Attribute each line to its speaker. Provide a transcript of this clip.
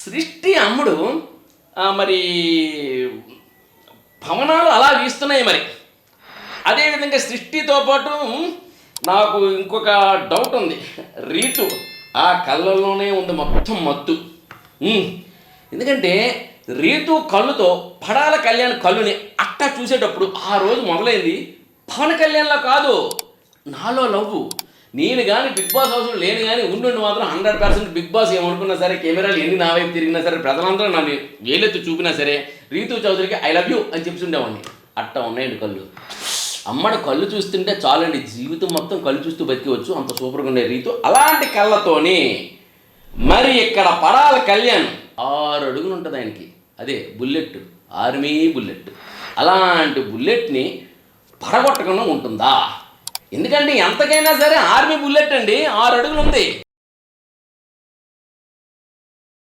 Speaker 1: సృష్టి అమ్ముడు మరి భవనాలు అలా వీస్తున్నాయి మరి. అదేవిధంగా సృష్టితో పాటు నాకు ఇంకొక డౌట్ ఉంది. రీతు ఆ కళ్ళల్లోనే ఉంది మొత్తం మత్తు. ఎందుకంటే రీతు కళ్ళుతో పడాల కళ్యాణ్ కళ్ళుని అట్టా చూసేటప్పుడు ఆ రోజు మొదలైంది పవన్ కళ్యాణ్లో కాదు, నాలో నవ్వు. నేను కానీ బిగ్ బాస్ హౌస్లో లేను కానీ ఉండి మాత్రం 100% బిగ్ బాస్ ఏమనుకున్నా సరే, కెమెరాలు ఎన్ని నా వైపు తిరిగినా సరే, ప్రజలందరూ నన్ను వేలెత్తి చూపినా సరే, రీతు చౌదరికి ఐ లవ్ యూ అని చెప్పి ఉండేవాడిని. అట్టా ఉన్నాయండి కళ్ళు. అమ్మడు కళ్ళు చూస్తుంటే చాలండి, జీవితం మొత్తం కళ్ళు చూస్తూ బతికవచ్చు, అంత సూపర్గా ఉండే రీతు. అలాంటి కళ్ళతోని మరి ఇక్కడ పడాల కళ్యాణ్ 6 అడుగులు ఉంటుంది ఆయనకి. అదే బుల్లెట్, ఆర్మీ బుల్లెట్. అలాంటి బుల్లెట్ని పడగొట్టకుండా ఉంటుందా? ఎందుకంటే ఎంతకైనా సరే ఆర్మీ బుల్లెట్ అండి, 6 అడుగులు ఉంది.